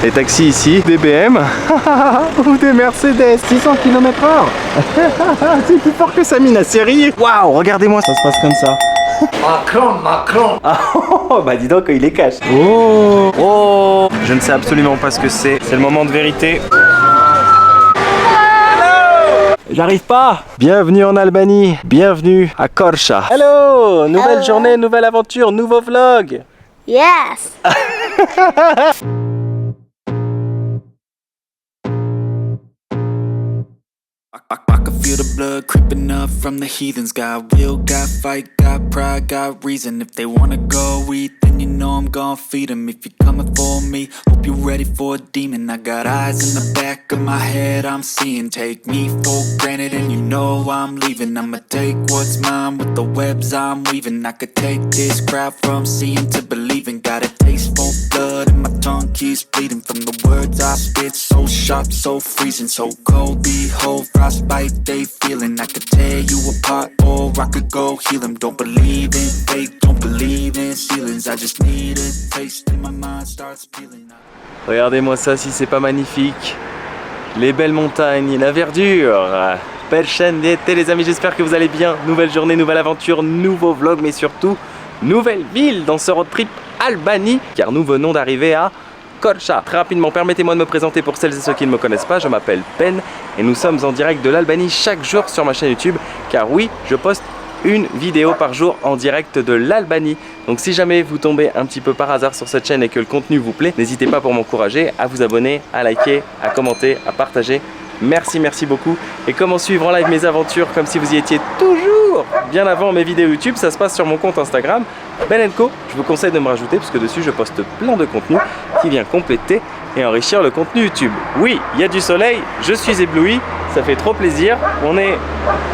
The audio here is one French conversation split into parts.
Les taxis ici, des BM ou des Mercedes 600 km/h. C'est plus fort que Samina série. Waouh, regardez-moi, ça se passe comme ça. Macron. Ah, bah dis donc, il est cash. Oh, je ne sais absolument pas ce que c'est. C'est le moment de vérité. J'arrive pas. Bienvenue en Albanie. Bienvenue à Korça. Hello. Nouvelle journée, nouvelle aventure, nouveau vlog. Yes. I can feel the blood creeping up from the heathens. Got will, got fight, got pride, got reason. If they wanna go eat, then you know I'm gon' feed them. If you're coming for me, hope you're ready for a demon. I got eyes in the back of my head, I'm seeing. Take me for granted and you know I'm leaving. I'ma take what's mine with the webs I'm weaving. I could take this crowd from seeing to believing. Got a taste for blood and my tongue keeps bleeding. From the words I spit, so sharp, so freezing. So cold, behold, frostbite they feeling. I could tear you apart or I could go heal them. Don't believe in fate, don't believe in ceilings. I just need a taste and my mind starts peeling. Regardez-moi ça si c'est pas magnifique. Les belles montagnes, la verdure. Belle chaîne d'été les amis, j'espère que vous allez bien. Nouvelle journée, nouvelle aventure, nouveau vlog, mais surtout nouvelle ville dans ce road trip Albanie. Car nous venons d'arriver à Korça. Très rapidement, permettez-moi de me présenter pour celles et ceux qui ne me connaissent pas. Je m'appelle Ben et nous sommes en direct de l'Albanie chaque jour sur ma chaîne YouTube. Car oui, je poste une vidéo par jour en direct de l'Albanie. Donc si jamais vous tombez un petit peu par hasard sur cette chaîne et que le contenu vous plaît, n'hésitez pas pour m'encourager à vous abonner, à liker, à commenter, à partager. Merci beaucoup. Et comment suivre en live mes aventures comme si vous y étiez toujours bien avant mes vidéos YouTube, ça se passe sur mon compte Instagram Ben & Co. Je vous conseille de me rajouter parce que dessus je poste plein de contenu qui vient compléter et enrichir le contenu YouTube. Oui, il y a du soleil, je suis ébloui, ça fait trop plaisir. On est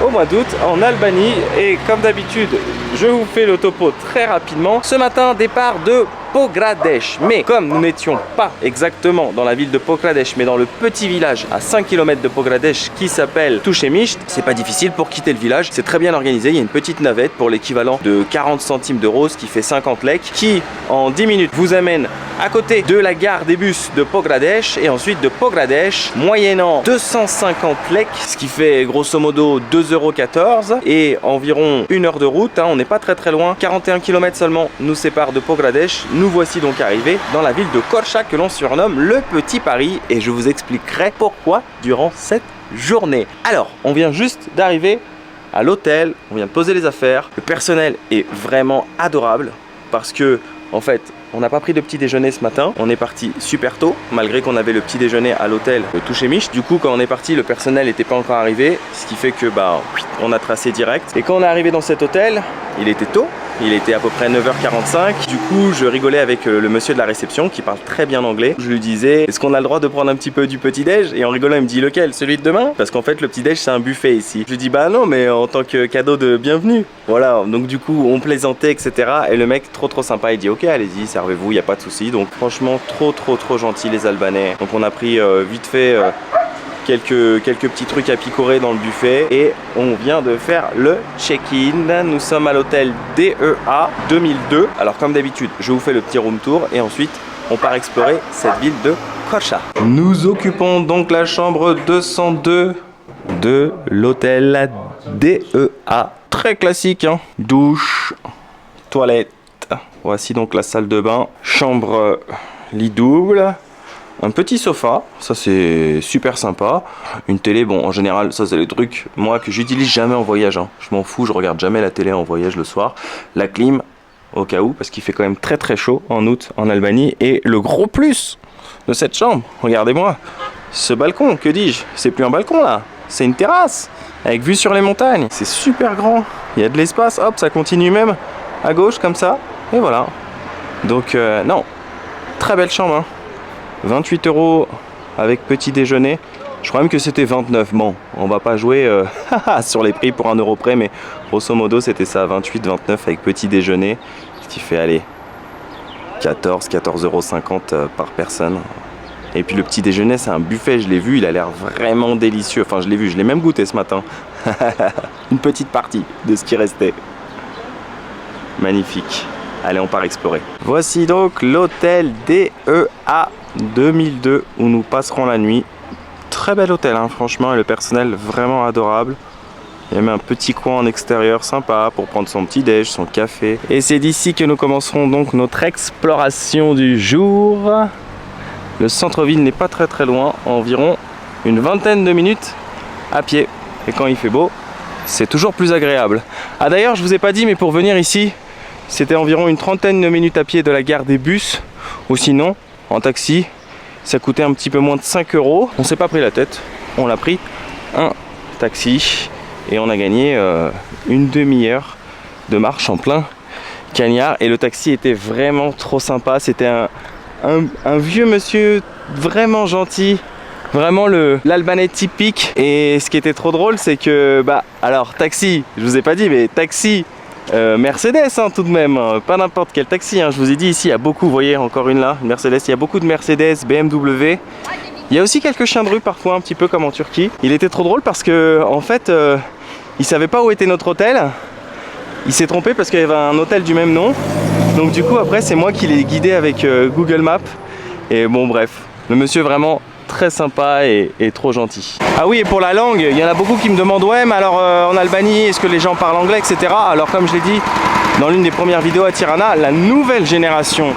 au mois d'août en Albanie et comme d'habitude, je vous fais le topo très rapidement. Ce matin, départ de Pogradec. Mais comme nous n'étions pas exactement dans la ville de Pogradec, mais dans le petit village à 5 km de Pogradec qui s'appelle Tushemish, c'est pas difficile pour quitter le village. C'est très bien organisé. Il y a une petite navette pour l'équivalent de 40 centimes d'euros, ce qui fait 50 lek, qui en 10 minutes vous amène à côté de la gare des bus de Pogradec et ensuite de Pogradec, moyennant 250 lek, ce qui fait grosso modo 2,14 € et environ 1 heure de route. On n'est pas très loin. 41 km seulement nous séparent de Pogradec. Nous voici donc arrivés dans la ville de Korça que l'on surnomme le Petit Paris et je vous expliquerai pourquoi durant cette journée. Alors, on vient juste d'arriver à l'hôtel, on vient de poser les affaires. Le personnel est vraiment adorable parce que, en fait, on n'a pas pris de petit déjeuner ce matin. On est parti super tôt, malgré qu'on avait le petit déjeuner à l'hôtel de Tushemish. Du coup, quand on est parti, le personnel n'était pas encore arrivé, ce qui fait que on a tracé direct. Et quand on est arrivé dans cet hôtel, il était tôt. Il était à peu près 9h45. Du coup, je rigolais avec le monsieur de la réception qui parle très bien anglais. Je lui disais, est-ce qu'on a le droit de prendre un petit peu du petit-déj? Et en rigolant, il me dit, lequel? Celui de demain? Parce qu'en fait, le petit-déj, c'est un buffet ici. Je lui dis, bah non, mais en tant que cadeau de bienvenue. Voilà, donc du coup, on plaisantait, etc. Et le mec, trop sympa, il dit, ok, allez-y, servez-vous, il n'y a pas de souci. Donc franchement, trop gentil les Albanais. Donc on a pris vite fait... Quelques petits trucs à picorer dans le buffet et on vient de faire le check-in. Nous sommes à l'hôtel DEA 2002. Alors comme d'habitude, je vous fais le petit room tour et ensuite on part explorer cette ville de Korça. Nous occupons donc la chambre 202 de l'hôtel DEA. Très classique, hein. Douche, toilette. Voici donc la salle de bain. Chambre lit double. Un petit sofa, ça c'est super sympa. Une télé, bon en général ça c'est les trucs moi que j'utilise jamais en voyage, hein. Je m'en fous, je regarde jamais la télé en voyage le soir. La clim au cas où, parce qu'il fait quand même très chaud en août en Albanie. Et le gros plus de cette chambre, regardez-moi, ce balcon, que dis-je, c'est plus un balcon là, c'est une terrasse avec vue sur les montagnes. C'est super grand, il y a de l'espace, hop ça continue même à gauche comme ça, et voilà. Donc non, très belle chambre, hein. 28 € avec petit déjeuner. Je crois même que c'était 29. Bon, on va pas jouer sur les prix pour 1 € près, mais grosso modo c'était ça, 28, 29 avec petit déjeuner. Ce qui fait aller 14,50 € par personne. Et puis le petit déjeuner, c'est un buffet, je l'ai vu, il a l'air vraiment délicieux. Enfin, je l'ai vu, je l'ai même goûté ce matin. Une petite partie de ce qui restait. Magnifique. Allez, on part explorer. Voici donc l'hôtel DEA 2002 où nous passerons la nuit. Très bel hôtel, hein, franchement, et le personnel vraiment adorable. Il y a même un petit coin en extérieur sympa pour prendre son petit déj, son café. Et c'est d'ici que nous commencerons donc notre exploration du jour. Le centre-ville n'est pas très loin, environ une vingtaine de minutes à pied. Et quand il fait beau, c'est toujours plus agréable. Ah d'ailleurs, je vous ai pas dit, mais pour venir ici, c'était environ une trentaine de minutes à pied de la gare des bus. Ou sinon, en taxi, ça coûtait un petit peu moins de 5 €. On s'est pas pris la tête, on l'a pris un taxi. Et on a gagné une demi-heure de marche en plein cagnard. Et le taxi était vraiment trop sympa. C'était un vieux monsieur vraiment gentil. Vraiment l'Albanais typique. Et ce qui était trop drôle, c'est que, alors taxi, je vous ai pas dit, mais taxi Mercedes hein, tout de même. Pas n'importe quel taxi. Hein. Je vous ai dit ici, il y a beaucoup, vous voyez encore une là, une Mercedes. Il y a beaucoup de Mercedes, BMW. Il y a aussi quelques chiens de rue parfois, un petit peu comme en Turquie. Il était trop drôle parce que, en fait, il savait pas où était notre hôtel. Il s'est trompé parce qu'il y avait un hôtel du même nom. Donc du coup, après, c'est moi qui l'ai guidé avec Google Maps. Et bon, bref, le monsieur vraiment très sympa et trop gentil. Ah oui, et pour la langue, il y en a beaucoup qui me demandent, ouais, mais alors en Albanie, est-ce que les gens parlent anglais, etc. Alors comme je l'ai dit dans l'une des premières vidéos à Tirana, la nouvelle génération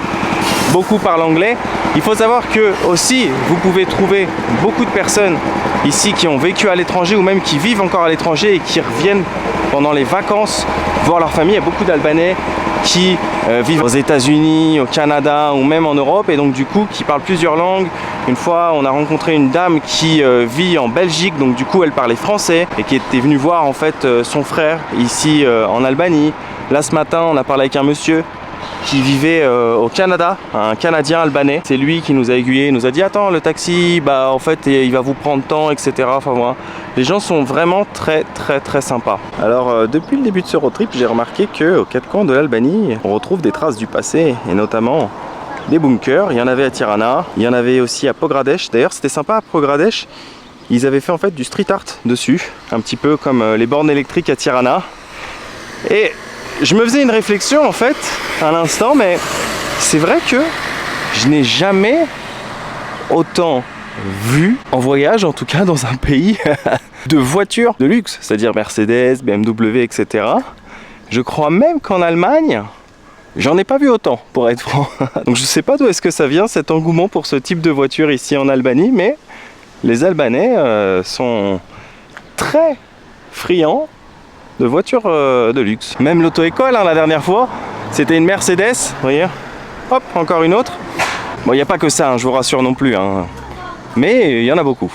beaucoup parlent anglais. Il faut savoir que aussi vous pouvez trouver beaucoup de personnes ici qui ont vécu à l'étranger ou même qui vivent encore à l'étranger et qui reviennent pendant les vacances voir leur famille. Il y a beaucoup d'Albanais qui vivent aux États-Unis, au Canada ou même en Europe et donc du coup qui parlent plusieurs langues. Une fois on a rencontré une dame qui vit en Belgique, donc du coup elle parlait français et qui était venue voir en fait son frère ici en Albanie. Là ce matin on a parlé avec un monsieur qui vivait au Canada, un Canadien albanais. C'est lui qui nous a aiguillés, il nous a dit attends le taxi, en fait il va vous prendre temps, etc. Enfin voilà. Les gens sont vraiment très sympas. Alors depuis le début de ce road trip, j'ai remarqué qu'aux quatre coins de l'Albanie, on retrouve des traces du passé et notamment des bunkers. Il y en avait à Tirana, il y en avait aussi à Pogradesh. D'ailleurs c'était sympa à Pogradesh, ils avaient fait en fait du street art dessus, un petit peu comme les bornes électriques à Tirana. Et je me faisais une réflexion en fait à l'instant, mais c'est vrai que je n'ai jamais autant vu en voyage, en tout cas dans un pays, de voitures de luxe, c'est-à-dire Mercedes, BMW, etc. Je crois même qu'en Allemagne, j'en ai pas vu autant, pour être franc. Donc je sais pas d'où est-ce que ça vient cet engouement pour ce type de voiture ici en Albanie, mais les Albanais sont très friands de voitures de luxe. Même l'auto-école, hein, la dernière fois, c'était une Mercedes, vous voyez. Hop, encore une autre. Bon, il n'y a pas que ça, hein, je vous rassure non plus. Hein. Mais il y en a beaucoup.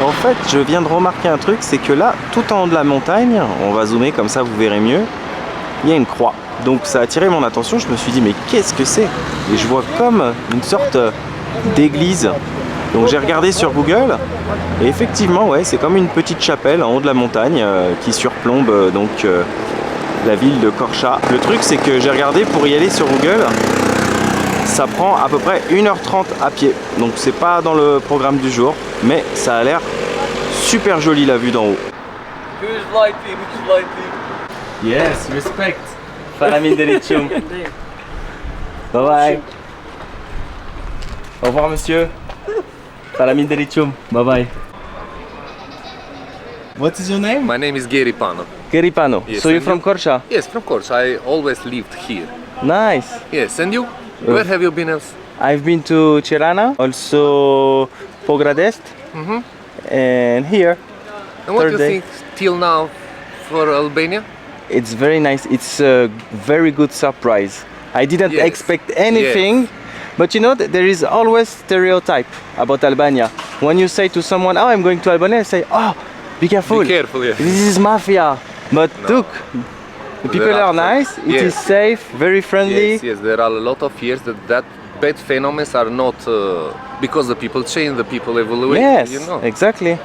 En fait, je viens de remarquer un truc, c'est que là, tout en haut de la montagne, on va zoomer comme ça, vous verrez mieux, il y a une croix. Donc ça a attiré mon attention, je me suis dit mais qu'est-ce que c'est? Et je vois comme une sorte d'église. Donc j'ai regardé sur Google et effectivement ouais, c'est comme une petite chapelle en haut de la montagne qui surplombe la ville de Korça. Le truc c'est que j'ai regardé pour y aller sur Google, ça prend à peu près 1h30 à pied. Donc c'est pas dans le programme du jour, mais ça a l'air super joli la vue d'en haut. Yes, respect. Falamin Delicum. Bye bye. Au revoir monsieur. Falamin Delicum. Bye bye. What is your name? My name is Gary Pano. Gary Pano. Yes, So you're and from you? Korça? Yes, from course. I always lived here. Nice. Yes, and you? Where have you been else? I've been to Tirana, also Pogradest, and here. And what do you Thursday. think till now for Albania? It's very nice. It's a very good surprise. I didn't Yes. expect anything, but you know there is always stereotype about Albania. When you say to someone, "Oh, I'm going to Albania," I say, "Oh, be careful. Be careful, yeah. This is mafia." But look, the people There are are- nice. It yes. is safe, very friendly. Yes, there are a lot of years that bad phenomena are not because the people change, the people evolve. Yes, You know. exactly.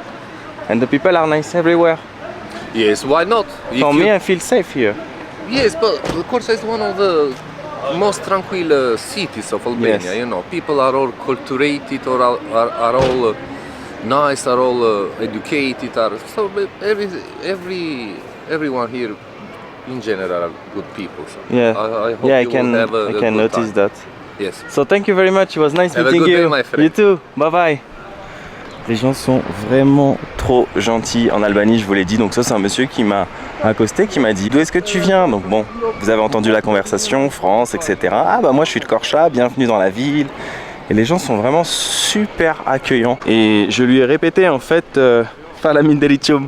And the people are nice everywhere. Yes, why not? If For you- me, I feel safe here. Yes, but Korça is one of the most tranquil cities of Albania. Yes. You know, people are all cultivated, or are all nice, are all educated. So every everyone here, in general, are good people. So Yeah, I hope yeah, I you will have a can good notice time. that. Yes. So thank you very much. It was nice Have a meeting good you. day, my friend. You too. Bye bye. Les gens sont vraiment trop gentils en Albanie, je vous l'ai dit. Donc ça, c'est un monsieur qui m'a accosté, qui m'a dit d'où est-ce que tu viens. Donc bon, vous avez entendu la conversation, France, etc. Ah bah moi je suis de Korça, bienvenue dans la ville. Et les gens sont vraiment super accueillants. Et je lui ai répété en fait, Falamin Delicium,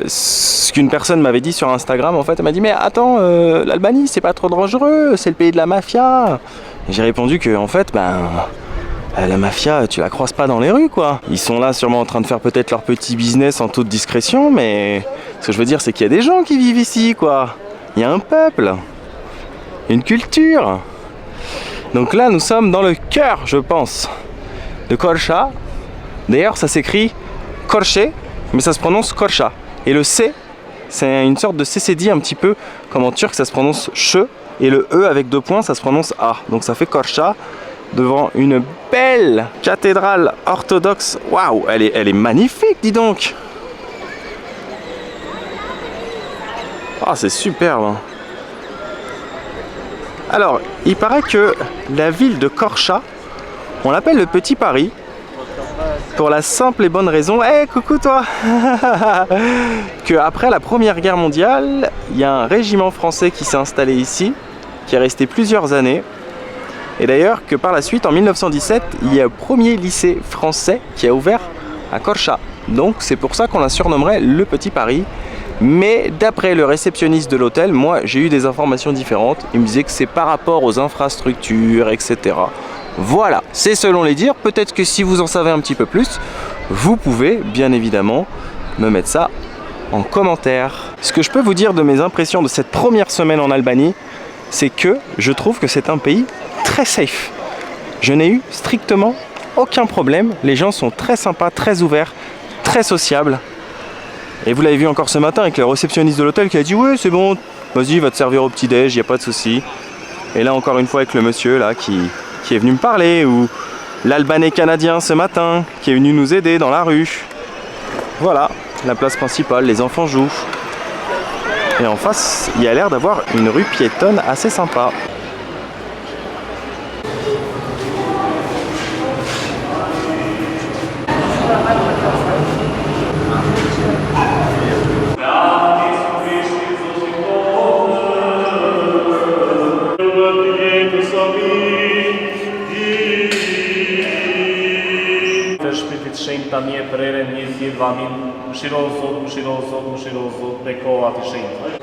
ce qu'une personne m'avait dit sur Instagram. En fait, elle m'a dit mais attends, l'Albanie c'est pas trop dangereux, c'est le pays de la mafia. Et j'ai répondu que en fait, la mafia, tu la croises pas dans les rues quoi. Ils sont là sûrement en train de faire peut-être leur petit business en toute discrétion, mais ce que je veux dire c'est qu'il y a des gens qui vivent ici quoi. Il y a un peuple, une culture. Donc là nous sommes dans le cœur, je pense, de Korça. D'ailleurs ça s'écrit Korçë, mais ça se prononce Korça. Et le C, c'est une sorte de CCD un petit peu comme en turc ça se prononce che. Et le E avec 2 points ça se prononce A. Donc ça fait Korça. Devant une belle cathédrale orthodoxe. Waouh, elle est magnifique, dis donc. Ah, c'est superbe. Alors, il paraît que la ville de Korça, on l'appelle le Petit Paris, pour la simple et bonne raison, coucou toi, que après la Première Guerre mondiale, il y a un régiment français qui s'est installé ici, qui est resté plusieurs années. Et d'ailleurs que par la suite, en 1917, il y a le premier lycée français qui a ouvert à Korça. Donc c'est pour ça qu'on la surnommerait le Petit Paris. Mais d'après le réceptionniste de l'hôtel, moi j'ai eu des informations différentes. Il me disait que c'est par rapport aux infrastructures, etc. Voilà, c'est selon les dires. Peut-être que si vous en savez un petit peu plus, vous pouvez bien évidemment me mettre ça en commentaire. Ce que je peux vous dire de mes impressions de cette première semaine en Albanie, c'est que je trouve que c'est un pays très safe. Je n'ai eu strictement aucun problème. Les gens sont très sympas, très ouverts, très sociables. Et vous l'avez vu encore ce matin avec le réceptionniste de l'hôtel qui a dit ouais c'est bon, vas-y va te servir au petit-déj, il n'y a pas de souci. Et là encore une fois avec le monsieur là qui est venu me parler, ou l'Albanais canadien ce matin qui est venu nous aider dans la rue. Voilà, la place principale, les enfants jouent. Et en face, il y a l'air d'avoir une rue piétonne assez sympa. Shinta nie prere nie zjedwamin, mushirozo, deko ati shinta.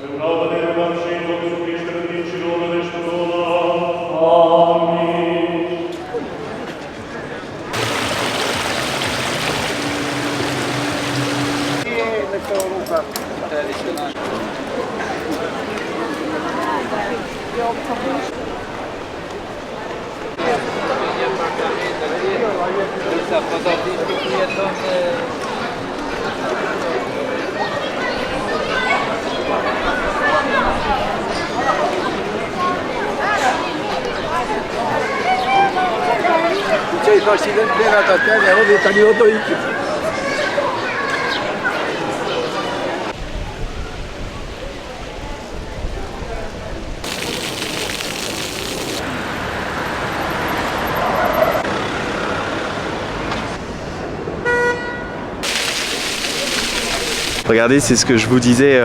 Regardez, c'est ce que je vous disais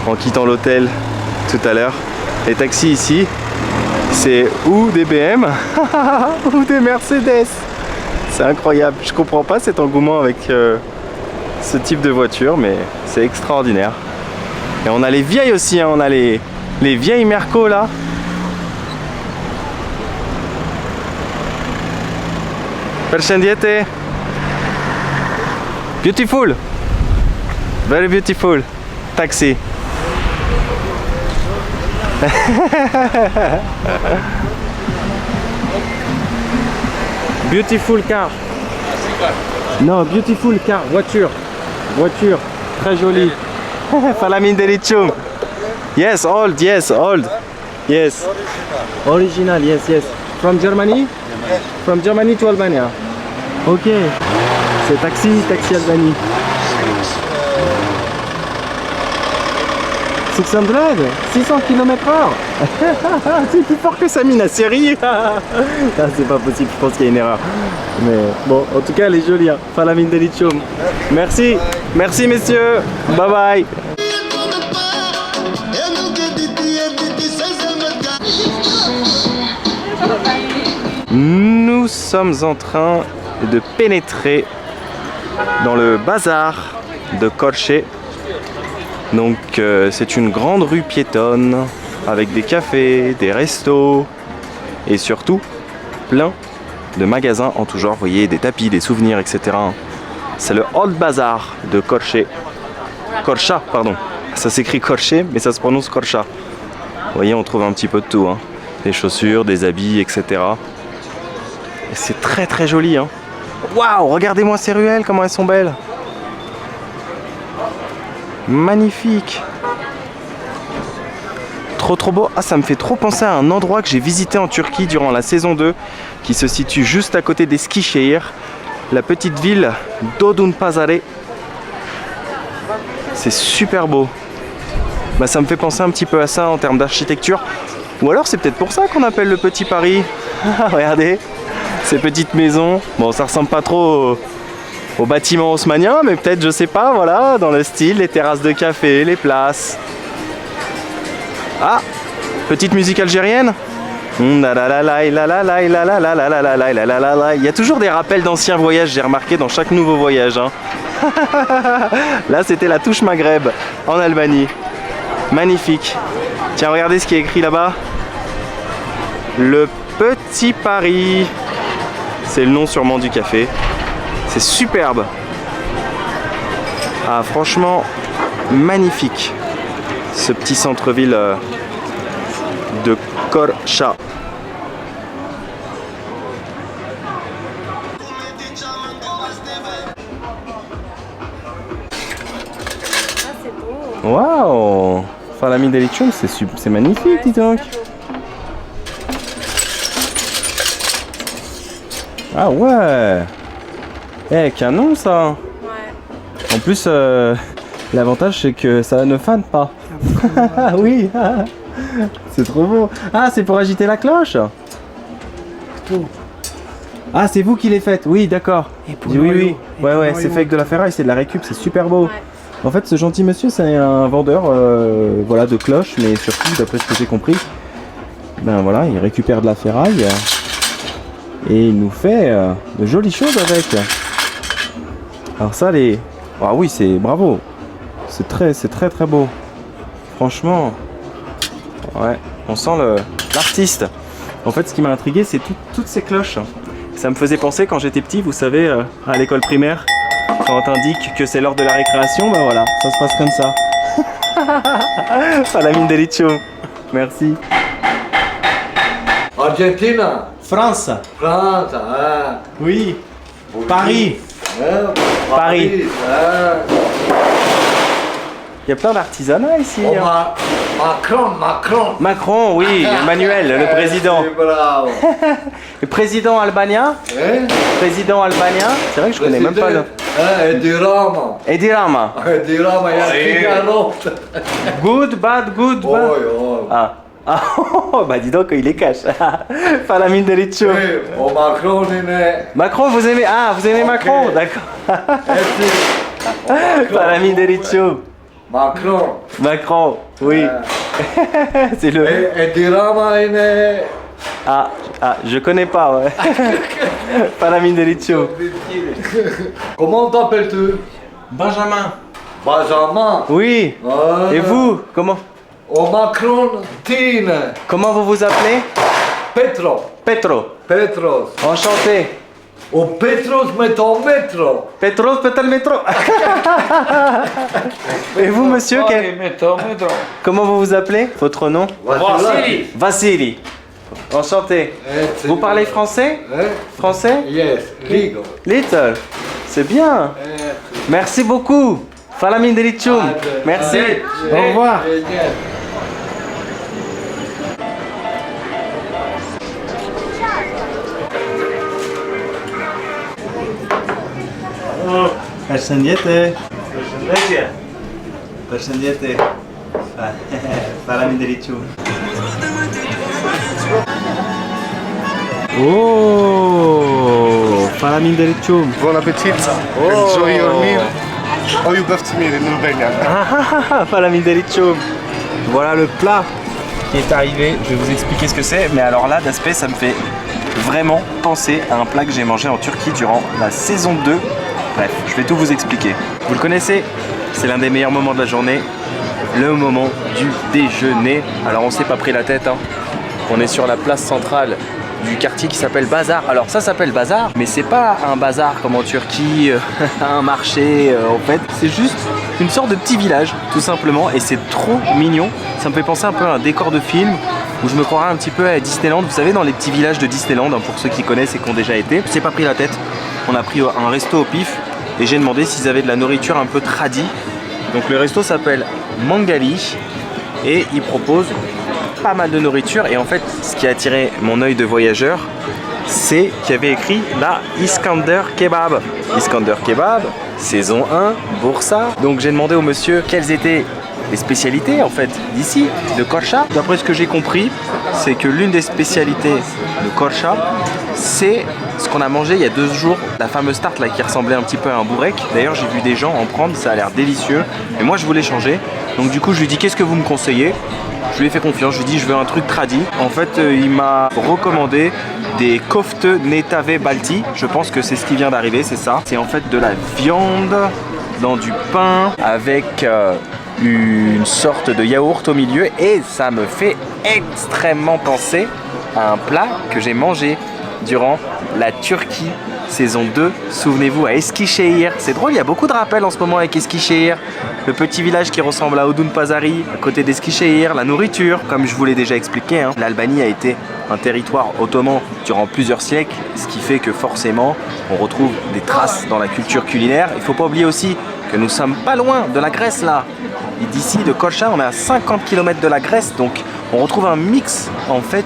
en quittant l'hôtel tout à l'heure. Les taxis ici, c'est ou des BM ou des Mercedes. C'est incroyable. Je comprends pas cet engouement avec ce type de voiture, mais c'est extraordinaire. Et on a les vieilles aussi, hein. On a les vieilles Merco là. Perşendiete. Beautiful. Very beautiful. Taxi. Beautiful car. Non, beautiful car. Voiture. Voiture. Très jolie. Falamin Delicium. Yes, old. Yes, old. Yes. Original. Yes, yes. From Germany? Yes. From Germany to Albania. Ok. C'est taxi Albanie. 600 km/h. C'est plus fort que Samy, la série. Ah, c'est pas possible, je pense qu'il y a une erreur. Mais bon, en tout cas, elle est jolie. Hein. Falamin Delicium. Merci. Merci, messieurs. Bye bye. Nous sommes en train de pénétrer dans le bazar de Corché. Donc c'est une grande rue piétonne avec des cafés, des restos et surtout plein de magasins en tout genre. Vous voyez, des tapis, des souvenirs, etc. C'est le Old Bazar de Corché. Corcha, pardon. Ça s'écrit Corché, mais ça se prononce Corcha. Vous voyez, on trouve un petit peu de tout. Hein. Des chaussures, des habits, etc. Et c'est très très joli. Hein. Waouh, regardez-moi ces ruelles, comment elles sont belles. Magnifique. Trop trop beau. Ah, ça me fait trop penser à un endroit que j'ai visité en Turquie durant la saison 2 qui se situe juste à côté d'Eskişehir, la petite ville d'Odunpazarı. C'est super beau. Bah, ça me fait penser un petit peu à ça en termes d'architecture. Ou alors c'est peut-être pour ça qu'on appelle le Petit Paris. Regardez, ces petites maisons. Bon, ça ressemble pas trop au bâtiment haussmannien, mais peut-être, je sais pas, voilà, dans le style, les terrasses de café, les places. Ah, petite musique algérienne. Il y a toujours des rappels d'anciens voyages, j'ai remarqué dans chaque nouveau voyage. Hein. Là, c'était la touche Maghreb en Albanie. Magnifique. Tiens, regardez ce qui est écrit là-bas. Le Petit Paris. C'est le nom sûrement du café. C'est superbe. Ah, franchement, magnifique. Ce petit centre-ville de Corcha. Waouh! Falamin Delicium, c'est magnifique, dis donc. Ah ouais! Eh, canon ça! Ouais. En plus, l'avantage c'est que ça ne fane pas. Oui! C'est trop beau! Ah, c'est pour agiter la cloche? Ah, c'est vous qui les faites? Oui, d'accord. Oui, oui. Ouais, c'est fait avec de la ferraille, c'est de la récup, c'est super beau. Ouais. En fait, ce gentil monsieur, c'est un vendeur voilà, de cloches, mais surtout, d'après ce que j'ai compris, ben voilà, il récupère de la ferraille et il nous fait de jolies choses avec. Alors ça, ah oui, c'est bravo. C'est très très beau. Franchement, ouais, on sent l'artiste. En fait, ce qui m'a intrigué, c'est toutes ces cloches. Ça me faisait penser quand j'étais petit, vous savez, à l'école primaire. Quand on t'indique que c'est l'heure de la récréation, ben voilà, ça se passe comme ça. Falamin Delicium. Merci. Argentina. France. France, hein. Oui. Paris. Paris. Il y a plein d'artisanat ici. Oh, hein. Macron. Macron, oui. Emmanuel, le président. Bravo. Le président albanien. Président albanien. C'est vrai que je connais même pas le... Edi Rama. Edi Rama. Edi Rama, Good, bad, good, bad. Ah. Ah, bah dis donc, il les cache. Falamin Delicium. Oh, Macron, Macron, vous aimez... Ah, vous aimez Macron, d'accord. Falamin Delicium. Macron, oui. C'est le... Edi Rama, Ah, je connais pas, ouais. Falamin Delicium. Comment t'appelles-tu? Benjamin. Benjamin. Oui. Et vous, comment? Oh, Macron, Tine. Comment vous vous appelez? Petro. Petros. Enchanté. Oh, Petros, métro. Petros, peut-être le métro. Et vous, monsieur, Métro. comment vous vous appelez? Votre nom? Vassili. Vassili. Enchanté. Vous parlez français? Français? Yes, Little. C'est bien. Merci beaucoup. Falamin Delicium. Merci. Au revoir. Perşembe. Perşembe. Falamindericium. Oh, falamindericium. Buon appetit. Enjoy your meal. Oh, you have to meal in Albania. Falamindericium. Voilà le plat qui est arrivé. Je vais vous expliquer ce que c'est. Mais alors là, d'aspect, ça me fait vraiment penser à un plat que j'ai mangé en Turquie durant la saison 2. Bref, je vais tout vous expliquer. Vous le connaissez, c'est l'un des meilleurs moments de la journée, le moment du déjeuner. Alors on s'est pas pris la tête, hein. On est sur la place centrale du quartier qui s'appelle Bazar. Alors ça s'appelle Bazar, mais c'est pas un bazar comme en Turquie, un marché en fait. C'est juste une sorte de petit village, tout simplement, et c'est trop mignon. Ça me fait penser un peu à un décor de film, où je me croirais un petit peu à Disneyland. Vous savez, dans les petits villages de Disneyland, hein, pour ceux qui connaissent et qui ont déjà été. Je m'ai pas pris la tête. On a pris un resto au pif et j'ai demandé s'ils avaient de la nourriture un peu tradie. Donc le resto s'appelle Mangali et il propose pas mal de nourriture. Et en fait, ce qui a attiré mon œil de voyageur, c'est qu'il y avait écrit la Iskander Kebab. Iskander Kebab, saison 1, Bursa. Donc j'ai demandé au monsieur quelles étaient les spécialités en fait d'ici, de Korça. D'après ce que j'ai compris, c'est que l'une des spécialités de Korça, c'est ce qu'on a mangé il y a 2 jours, la fameuse tarte là qui ressemblait un petit peu à un bourrec. D'ailleurs j'ai vu des gens en prendre, ça a l'air délicieux. Et moi je voulais changer, donc du coup je lui ai dit qu'est-ce que vous me conseillez. Je lui ai fait confiance, je lui ai dit je veux un truc tradi. En fait il m'a recommandé des kofte netave balti. Je pense que c'est ce qui vient d'arriver, c'est ça. C'est en fait de la viande dans du pain avec une sorte de yaourt au milieu et ça me fait extrêmement penser à un plat que j'ai mangé durant la Turquie saison 2, souvenez-vous, à Eskişehir. C'est drôle, il y a beaucoup de rappels en ce moment avec Eskişehir, le petit village qui ressemble à Odunpazarı à côté d'Eskişehir, la nourriture, comme je vous l'ai déjà expliqué, hein. L'Albanie a été un territoire ottoman durant plusieurs siècles, ce qui fait que forcément on retrouve des traces dans la culture culinaire. Il ne faut pas oublier aussi que nous sommes pas loin de la Grèce là. Et d'ici de Korça, on est à 50 km de la Grèce, donc on retrouve un mix en fait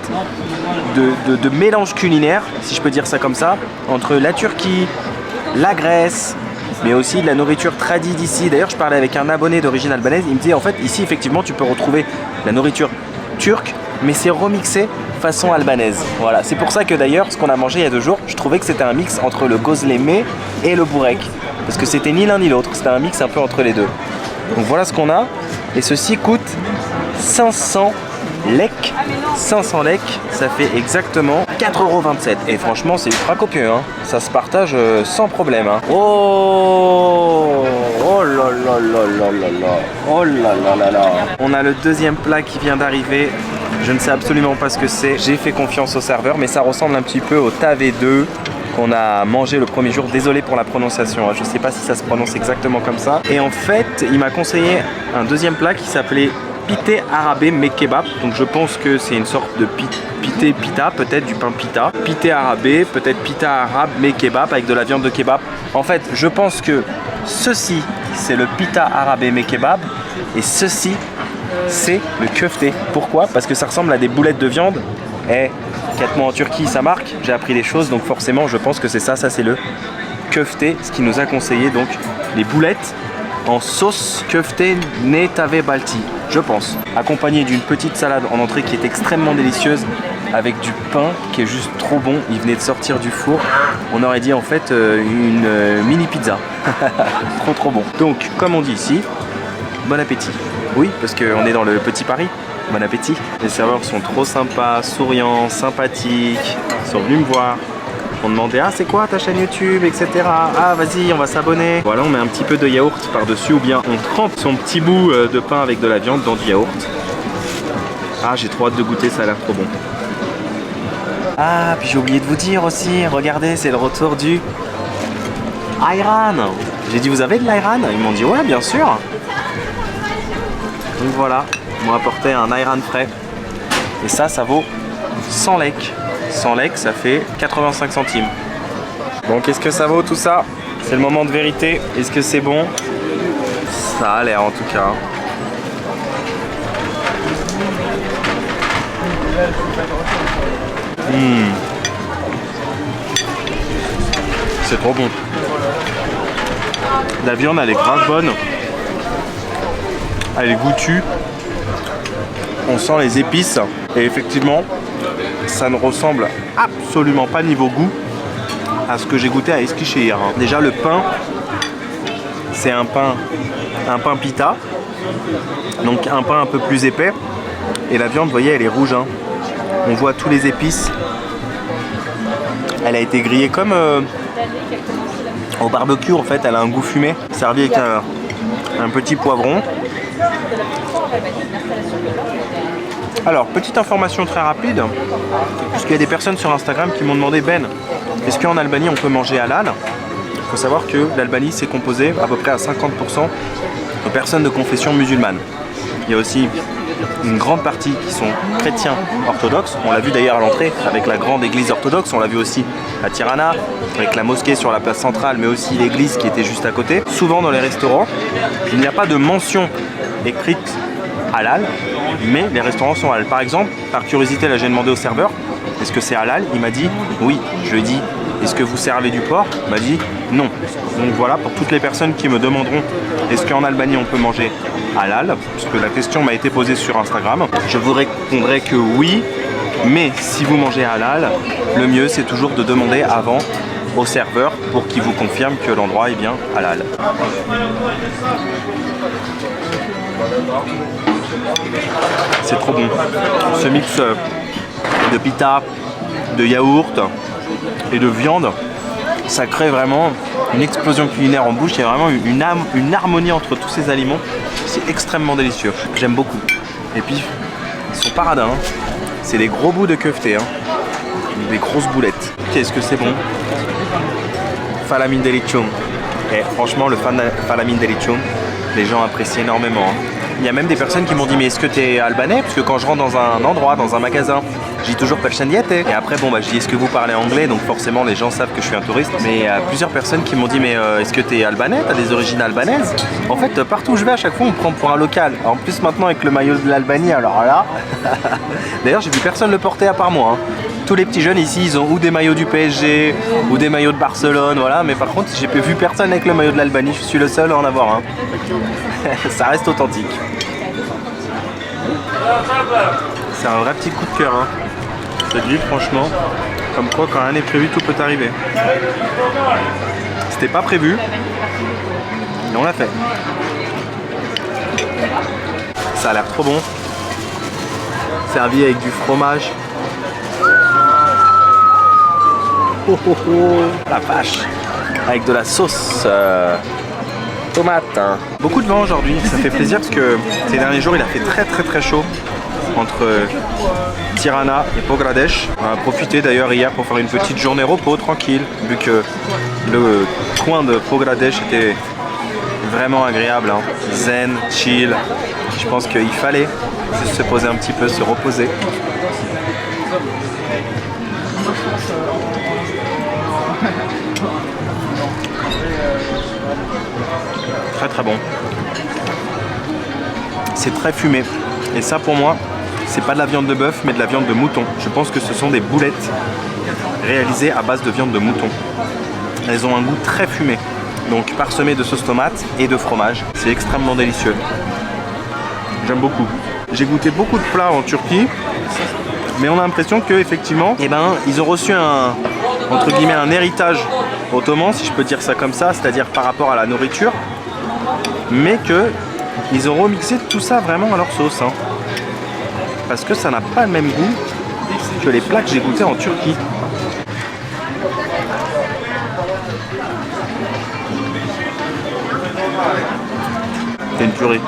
de mélange culinaire, si je peux dire ça comme ça, entre la Turquie, la Grèce, mais aussi de la nourriture tradie d'ici. D'ailleurs, je parlais avec un abonné d'origine albanaise, il me disait en fait ici effectivement tu peux retrouver la nourriture turque, mais c'est remixé façon albanaise. Voilà, c'est pour ça que d'ailleurs, ce qu'on a mangé il y a 2 jours, je trouvais que c'était un mix entre le gözleme et le burek, parce que c'était ni l'un ni l'autre, c'était un mix un peu entre les deux. Donc voilà ce qu'on a, et ceci coûte 500 lek. 500 lek, ça fait exactement 4,27 €. Et franchement, c'est ultra copieux, hein. Ça se partage sans problème, hein. Oh, oh là là là là là là. Oh là là là là. On a le deuxième plat qui vient d'arriver. Je ne sais absolument pas ce que c'est. J'ai fait confiance au serveur, mais ça ressemble un petit peu au tave2 qu'on a mangé le premier jour. Désolé pour la prononciation, hein. Je ne sais pas si ça se prononce exactement comme ça. Et en fait, il m'a conseillé un deuxième plat qui s'appelait pité arabe me kebab. Donc je pense que c'est une sorte de pité pita, peut-être du pain pita. Pité arabe, peut-être pita arabe me kebab avec de la viande de kebab. En fait, je pense que ceci, c'est le pita arabe me kebab et ceci, c'est le köfte. Pourquoi? Parce que ça ressemble à des boulettes de viande. Et 4 mois en Turquie, ça marque. J'ai appris des choses, donc forcément, je pense que c'est ça. Ça, c'est le köfte, ce qui nous a conseillé donc les boulettes en sauce köfte netave balti, je pense, accompagné d'une petite salade en entrée qui est extrêmement délicieuse avec du pain qui est juste trop bon. Il venait de sortir du four, on aurait dit en fait une mini pizza. Trop bon. Donc comme on dit ici, bon appétit. Oui, parce qu'on est dans le petit Paris. Bon appétit. Les serveurs sont trop sympas, souriants, sympathiques, ils sont venus me voir. On demandait ah c'est quoi ta chaîne YouTube, etc. Ah vas-y on va s'abonner. Voilà, on met un petit peu de yaourt par dessus ou bien on trempe son petit bout de pain avec de la viande dans du yaourt. Ah j'ai trop hâte de goûter, ça a l'air trop bon. Ah puis j'ai oublié de vous dire aussi, regardez c'est le retour du ayran. J'ai dit vous avez de l'ayran? Ils m'ont dit ouais bien sûr. Donc voilà, ils m'ont apporté un ayran frais. Et ça vaut 100 lek. 100 lek, ça fait 85 centimes. Bon, qu'est-ce que ça vaut tout ça? C'est le moment de vérité. Est-ce que c'est bon? Ça a l'air en tout cas. C'est trop bon. La viande, elle est grave bonne. Elle est goûtue. On sent les épices et effectivement, ça ne ressemble absolument pas niveau goût à ce que j'ai goûté à Eskişehir. Déjà le pain, c'est un pain pita, donc un pain un peu plus épais. Et la viande, vous voyez, elle est rouge. Hein. On voit tous les épices. Elle a été grillée comme au barbecue en fait. Elle a un goût fumé, servi avec un petit poivron. Alors, petite information très rapide, puisqu'il y a des personnes sur Instagram qui m'ont demandé Ben, est-ce qu'en Albanie on peut manger halal? Il faut savoir que l'Albanie c'est composé à peu près à 50% de personnes de confession musulmane. Il y a aussi une grande partie qui sont chrétiens orthodoxes. On l'a vu d'ailleurs à l'entrée avec la grande église orthodoxe. On l'a vu aussi à Tirana avec la mosquée sur la place centrale, mais aussi l'église qui était juste à côté. Souvent dans les restaurants, il n'y a pas de mention écrite halal, mais les restaurants sont halal. Par exemple, par curiosité, là j'ai demandé au serveur, est-ce que c'est halal? Il m'a dit oui. Je lui ai dit, est-ce que vous servez du porc? Il m'a dit non. Donc voilà, pour toutes les personnes qui me demanderont, est-ce qu'en Albanie on peut manger halal, puisque la question m'a été posée sur Instagram, je vous répondrai que oui, mais si vous mangez halal, le mieux c'est toujours de demander avant au serveur pour qu'il vous confirme que l'endroit est bien halal. C'est trop bon. Ce mix de pita, de yaourt et de viande, ça crée vraiment une explosion culinaire en bouche. Il y a vraiment une harmonie entre tous ces aliments. C'est extrêmement délicieux. J'aime beaucoup. Et puis, ils sont paradins. Hein. C'est des gros bouts de köfté. Hein. Des grosses boulettes. Qu'est-ce que c'est bon. Falamin delicium. Et franchement, le falamin delicium, les gens apprécient énormément. Hein. Il y a même des personnes qui m'ont dit mais est-ce que tu es albanais? Parce que quand je rentre dans un endroit, dans un magasin, je dis toujours Perşemiyete. Et après bon bah je dis est-ce que vous parlez anglais? Donc forcément les gens savent que je suis un touriste. Mais il y a plusieurs personnes qui m'ont dit mais est-ce que tu es albanais? Tu as des origines albanaises? En fait partout où je vais à chaque fois on me prend pour un local. En plus maintenant avec le maillot de l'Albanie, alors là. D'ailleurs j'ai vu personne le porter à part moi. Hein. Tous les petits jeunes ici ils ont ou des maillots du PSG ou des maillots de Barcelone, voilà. Mais par contre j'ai vu personne avec le maillot de l'Albanie. Je suis le seul à en avoir un. Ça reste authentique. C'est un vrai petit coup de cœur hein. Cette ville franchement, comme quoi quand rien n'est prévu tout peut arriver. C'était pas prévu et on l'a fait. Ça a l'air trop bon. Servi avec du fromage. Oh oh oh, la vache. Avec de la sauce tomate. Hein. Beaucoup de vent aujourd'hui, ça fait plaisir parce que ces derniers jours il a fait très chaud entre Tirana et Pogradec. On a profité d'ailleurs hier pour faire une petite journée repos tranquille, vu que le coin de Pogradec était vraiment agréable, hein. Zen, chill. Je pense qu'il fallait juste se poser un petit peu, se reposer. Très bon. C'est très fumé. Et ça pour moi, c'est pas de la viande de bœuf mais de la viande de mouton. Je pense que ce sont des boulettes réalisées à base de viande de mouton. Elles ont un goût très fumé. Donc parsemé de sauce tomate et de fromage. C'est extrêmement délicieux. J'aime beaucoup. J'ai goûté beaucoup de plats en Turquie. Mais on a l'impression qu'effectivement, ils ont reçu entre guillemets, un héritage ottoman, si je peux dire ça comme ça, c'est-à-dire par rapport à la nourriture. Mais qu'ils ont remixé tout ça vraiment à leur sauce. Hein. Parce que ça n'a pas le même goût que les plats que j'ai goûtés en Turquie. C'est une purée.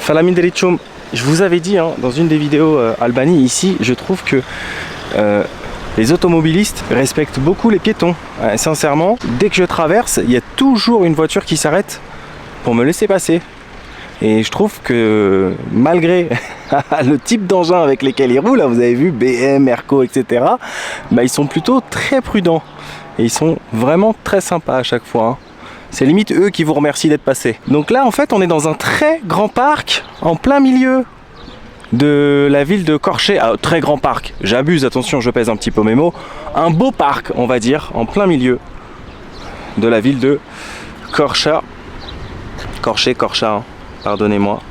Falamin delicium je vous avais dit dans une des vidéos Albanie, ici, je trouve que les automobilistes respectent beaucoup les piétons. Sincèrement, dès que je traverse, il y a toujours une voiture qui s'arrête pour me laisser passer. Et je trouve que malgré le type d'engin avec lesquels ils roulent, là, vous avez vu BM, Merco, etc., bah, ils sont plutôt très prudents. Et ils sont vraiment très sympas à chaque fois. C'est limite eux qui vous remercient d'être passés. Donc là, en fait, on est dans un très grand parc en plein milieu de la ville de Korçë. Ah, très grand parc, j'abuse, attention, je pèse un petit peu mes mots. Un beau parc, on va dire, en plein milieu de la ville de Korçë. Korçë, pardonnez-moi.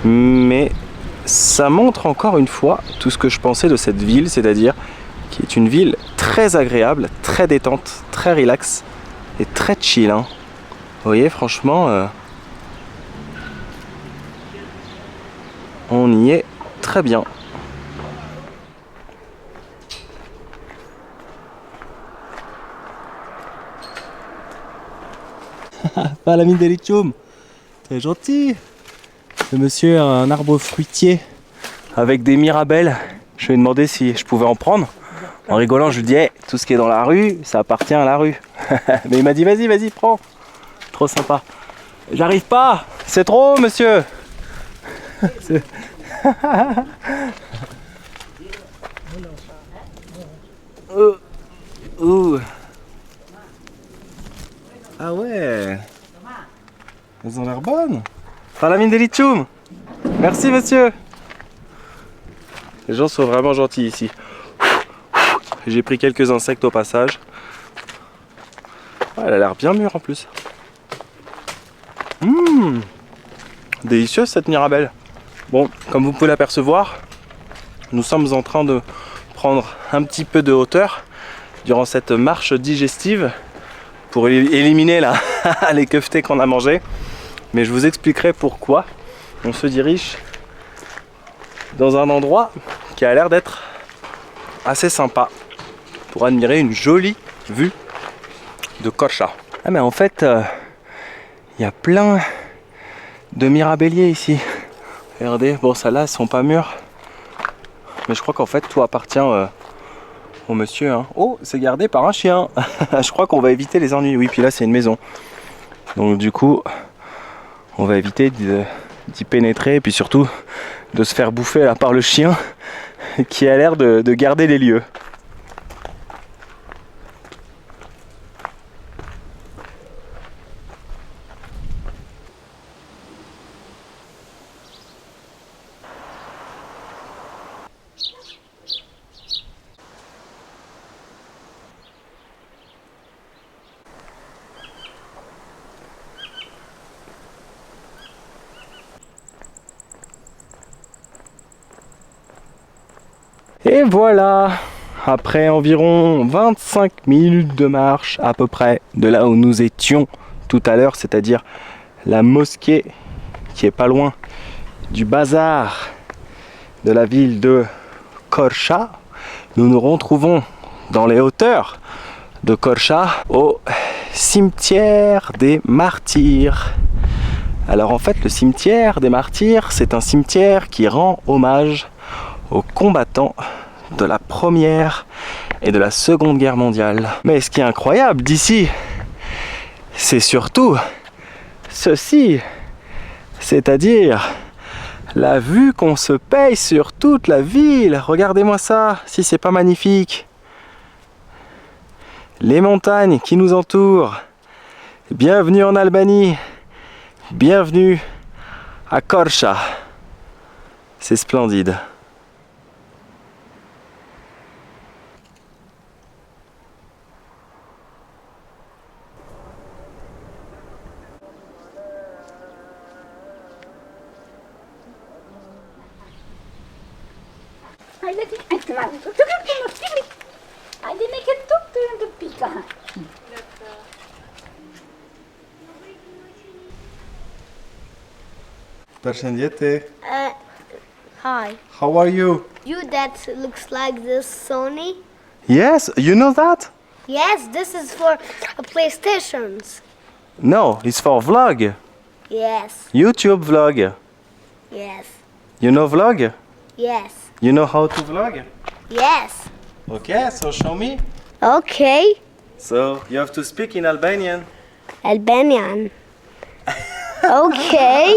Mais ça montre encore une fois tout ce que je pensais de cette ville, c'est-à-dire qui est une ville très agréable, très détente, très relax et très chill. Vous voyez, franchement, on y est très bien. Pas la mine de lithium, c'est gentil. Le monsieur a un arbre fruitier avec des mirabelles. Je lui ai demandé si je pouvais en prendre. En rigolant, je lui dis hey, tout ce qui est dans la rue, ça appartient à la rue. Mais il m'a dit vas-y, prends. Trop sympa. J'arrive pas, c'est trop, monsieur. Ah ouais. Elles ont l'air bonnes. Par la mine de lithium. Merci, monsieur. Les gens sont vraiment gentils ici. J'ai pris quelques insectes au passage. Elle a l'air bien mûre en plus. Délicieuse cette mirabelle. Bon, comme vous pouvez l'apercevoir, nous sommes en train de prendre un petit peu de hauteur durant cette marche digestive pour éliminer les keftés qu'on a mangés. Mais je vous expliquerai pourquoi on se dirige dans un endroit qui a l'air d'être assez sympa pour admirer une jolie vue de Korçë. Ah mais en fait, il y a plein de mirabelliers ici. Regardez, bon celles-là elles sont pas mûres. Mais je crois qu'en fait tout appartient au monsieur. Oh, c'est gardé par un chien. Je crois qu'on va éviter les ennuis. Oui, puis là c'est une maison. Donc du coup, on va éviter d'y pénétrer et puis surtout de se faire bouffer là par le chien qui a l'air de garder les lieux. Et voilà, après environ 25 minutes de marche à peu près de là où nous étions tout à l'heure, c'est-à-dire la mosquée qui est pas loin du bazar de la ville de Korçë, nous nous retrouvons dans les hauteurs de Korçë au cimetière des martyrs. Alors en fait le cimetière des martyrs, c'est un cimetière qui rend hommage aux combattants de la Première et de la Seconde Guerre mondiale. Mais ce qui est incroyable d'ici, c'est surtout ceci, c'est-à-dire la vue qu'on se paye sur toute la ville. Regardez-moi ça, si c'est pas magnifique. Les montagnes qui nous entourent. Bienvenue en Albanie, bienvenue à Korçë. C'est splendide. Perşembe. Hi. How are you? You that looks like this Sony? Yes, you know that? Yes, this is for PlayStations. No, it's for vlog. Yes. YouTube vlog. Yes. You know vlog? Yes. You know how to vlog? Yes. Okay, so show me. Okay. So you have to speak in Albanian. Albanian. Okay.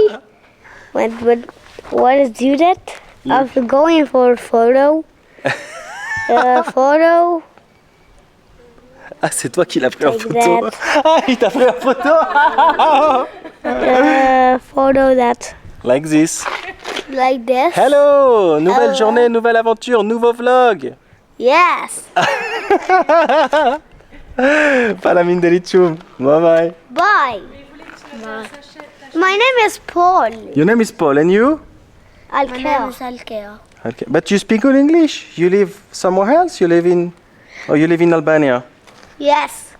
What is do that? After going for a photo. Photo. Ah, c'est toi qui l'as pris en Like photo. that. Ah, il t'a pris en photo. Photo that. Like this. Like this. Hello, nouvelle Hello. journée, nouvelle aventure, nouveau vlog. Yes. Palamin delicium. Bye bye. Bye. My name is Paul. Your name is Paul and you? My name is Alkea. Okay. But you speak good English. You live somewhere else? You live in Albania? Yes.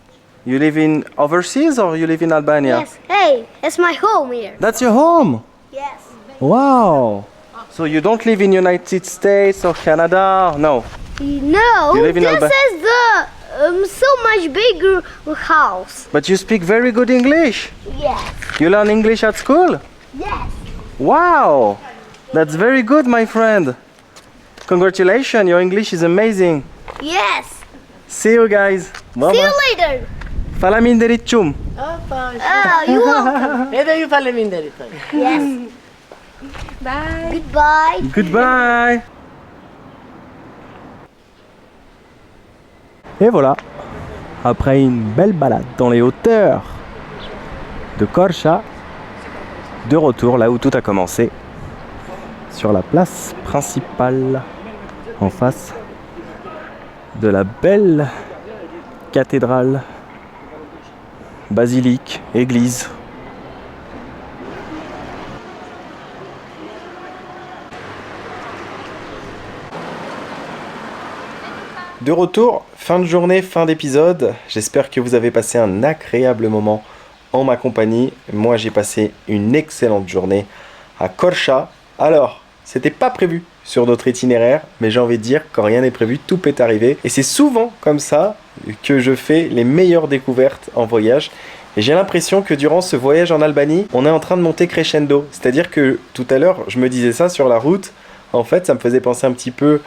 You live in overseas or you live in Albania? Yes. Hey, it's my home here. That's your home. Yes. Wow. So you don't live in United States or Canada? No. No, You live in this Alba- is the so much bigger house. But you speak very good English. Yes. You learn English at school? Yes. Wow. That's very good, my friend. Congratulations, your English is amazing. Yes. See you guys. Bye See you bye. later. Falamin delicium. Oh, you welcome. Edhe ju faleminderit. Yes. Bye. Goodbye. Goodbye. Et voilà, après une belle balade dans les hauteurs de Korça, de retour là où tout a commencé, sur la place principale, en face de la belle cathédrale, basilique, église. De retour, fin de journée, fin d'épisode. J'espère que vous avez passé un agréable moment en ma compagnie. Moi, j'ai passé une excellente journée à Korça. Alors, c'était pas prévu sur notre itinéraire, mais j'ai envie de dire, quand rien n'est prévu, tout peut arriver. Et c'est souvent comme ça que je fais les meilleures découvertes en voyage. Et j'ai l'impression que durant ce voyage en Albanie, on est en train de monter crescendo. C'est-à-dire que tout à l'heure, je me disais ça sur la route. En fait, ça me faisait penser un petit peu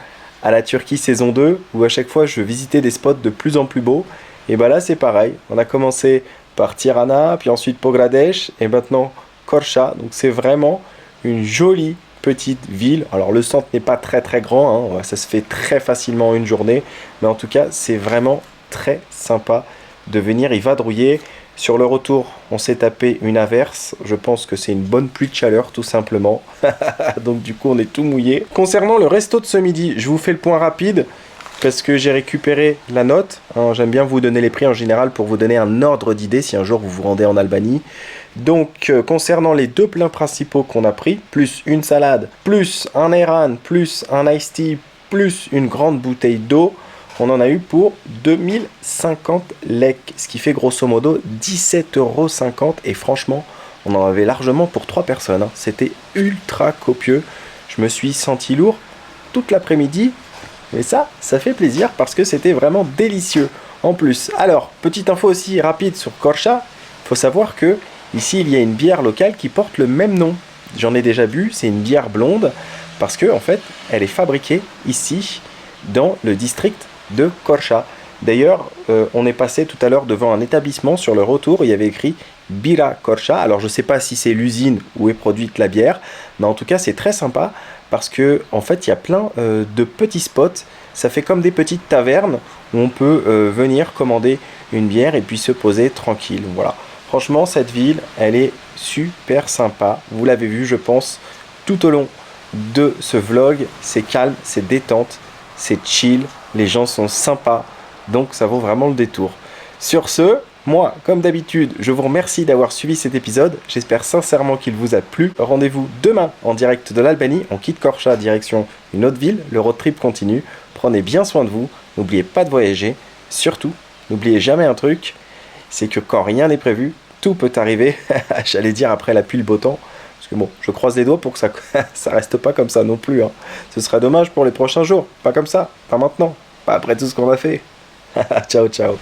à la Turquie saison 2, où à chaque fois je visitais des spots de plus en plus beaux. Et bah là c'est pareil, on a commencé par Tirana, puis ensuite Pogradesh, et maintenant Korça. Donc c'est vraiment une jolie petite ville. Alors le centre n'est pas très très grand, hein. Ça se fait très facilement en une journée, mais en tout cas c'est vraiment très sympa de venir y vadrouiller. Sur le retour, on s'est tapé une averse. Je pense que c'est une bonne pluie de chaleur, tout simplement. Donc du coup, on est tout mouillé. Concernant le resto de ce midi, je vous fais le point rapide parce que j'ai récupéré la note. Hein, j'aime bien vous donner les prix en général pour vous donner un ordre d'idée si un jour vous vous rendez en Albanie. Donc, concernant les deux plats principaux qu'on a pris, plus une salade, plus un ayran, plus un iced tea, plus une grande bouteille d'eau, on en a eu pour 2050 lek, ce qui fait grosso modo 17,50 € et franchement, on en avait largement pour 3 personnes. Hein. C'était ultra copieux. Je me suis senti lourd toute l'après-midi, mais ça fait plaisir parce que c'était vraiment délicieux en plus. Alors, petite info aussi rapide sur Korça, il faut savoir que ici il y a une bière locale qui porte le même nom. J'en ai déjà bu, c'est une bière blonde parce que en fait, elle est fabriquée ici dans le district de Korça. D'ailleurs, on est passé tout à l'heure devant un établissement sur le retour, il y avait écrit Bira Korça. Alors je sais pas si c'est l'usine où est produite la bière, mais en tout cas c'est très sympa parce que en fait il y a plein de petits spots. Ça fait comme des petites tavernes où on peut venir commander une bière et puis se poser tranquille. Voilà. Franchement, cette ville, elle est super sympa. Vous l'avez vu, je pense, tout au long de ce vlog. C'est calme, c'est détente, c'est chill. Les gens sont sympas, donc ça vaut vraiment le détour. Sur ce, moi, comme d'habitude, je vous remercie d'avoir suivi cet épisode. J'espère sincèrement qu'il vous a plu. Rendez-vous demain en direct de l'Albanie. On quitte Korça, direction une autre ville. Le road trip continue. Prenez bien soin de vous. N'oubliez pas de voyager. Surtout, n'oubliez jamais un truc, c'est que quand rien n'est prévu, tout peut arriver. J'allais dire après la pluie, le beau temps. Parce que bon, je croise les doigts pour que ça reste pas comme ça non plus. Hein. Ce serait dommage pour les prochains jours. Pas comme ça, pas maintenant, pas après tout ce qu'on a fait. Ciao, ciao.